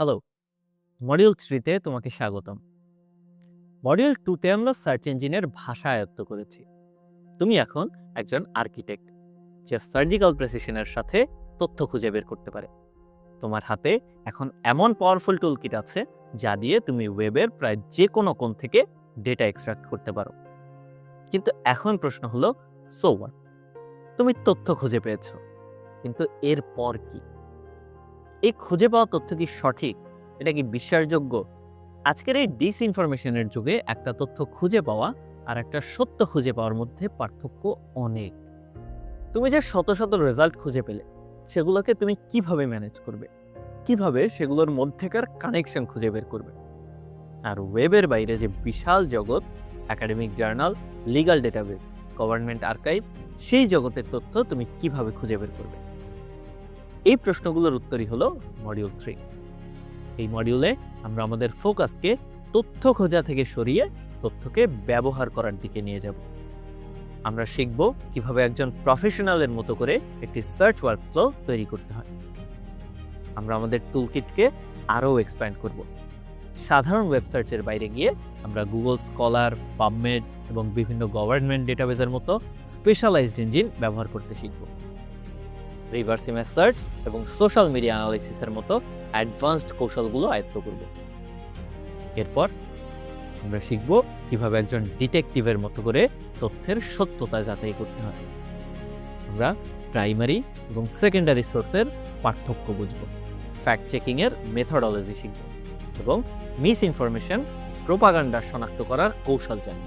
Hello, module 3 তে তোমাকে স্বাগতম। মডিউল 2 তে আমরা সার্চ ইঞ্জিনের ভাষা আয়ত্ত করেছি। তুমি এখন একজন আর্কিটেক্ট যে সার্জিক্যাল প্রেসিশনের সাথে তথ্য খুঁজে বের করতে পারে। তোমার হাতে এখন এমন পাওয়ারফুল টুলকিট আছে যা দিয়ে তুমি ওয়েবের প্রায় যে কোনো কোণ থেকে ডেটা এক্সট্রাক্ট করতে পারো। কিন্তু এখন প্রশ্ন হলো, সো হোয়াট? তুমি তথ্য খুঁজে পেয়েছো, কিন্তু এরপর কি? এই খুঁজে পাওয়া তথ্য কি সঠিক? এটা কি বিশ্বাসযোগ্য? আজকের এই ডিসইনফরমেশনের যুগে একটা তথ্য খুঁজে পাওয়া আর একটা সত্য খুঁজে পাওয়ার মধ্যে পার্থক্য অনেক। তুমি যে শত শত রেজাল্ট খুঁজে পেলে, সেগুলোকে তুমি কিভাবে ম্যানেজ করবে? কিভাবে সেগুলোর মধ্যেকার কানেকশন খুঁজে বের করবে? আর ওয়েবের বাইরে যে বিশাল জগৎ, academic journal, legal database, government archive, সেই জগতের তথ্য তুমি কিভাবে খুঁজে বের করবে? এই প্রশ্নগুলোর উত্তরই হলো মডিউল 3। এই মডিউলে আমরা আমাদের ফোকাসকে তথ্য খোঁজা থেকে সরিয়ে তথ্যকে ব্যবহার করার দিকে নিয়ে যাব। আমরা শিখব কিভাবে একজন প্রফেশনালের মতো করে একটি সার্চ ওয়ার্কফ্লো তৈরি করতে হয়। আমরা আমাদের টুলকিটকে আরও এক্সপ্যান্ড করব। সাধারণ ওয়েব সার্চের বাইরে গিয়ে আমরা গুগল স্কলার, পাবমেড এবং বিভিন্ন গভর্নমেন্ট ডেটাবেসের মতো স্পেশালাইজড ইঞ্জিন ব্যবহার করতে শিখব। রিভার্স ইমেজ সার্চ এবং সোশ্যাল মিডিয়া অ্যানালাইসিসের মতো অ্যাডভান্সড কৌশলগুলো আয়ত্ত করব। এরপর আমরা শিখব কিভাবে একজন ডিটেকটিভের মতো করে তথ্যের সত্যতা যাচাই করতে হয়। আমরা প্রাইমারি এবং সেকেন্ডারি সোর্সের পার্থক্য বুঝব, ফ্যাক্ট চেকিংয়ের মেথডোলজি শিখব এবং মিস ইনফরমেশন, প্রোপাগান্ডা শনাক্ত করার কৌশল জানব।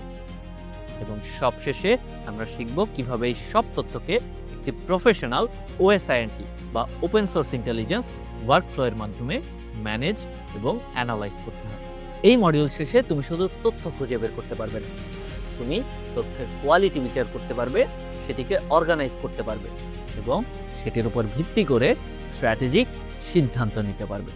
এবং সবশেষে আমরা শিখব কিভাবে এই সব তথ্যকে একটি প্রফেশনাল ওএসআইএনটি বা ওপেন সোর্স ইন্টেলিজেন্স ওয়ার্কফ্লোয়ের মাধ্যমে ম্যানেজ এবং অ্যানালাইজ করতে হয়। এই মডিউল শেষে তুমি শুধু তথ্য খুঁজে বের করতে পারবে না, তুমি তথ্যের কোয়ালিটি বিচার করতে পারবে, সেটিকে অর্গানাইজ করতে পারবে এবং সেটির উপর ভিত্তি করে স্ট্র্যাটেজিক সিদ্ধান্ত নিতে পারবে।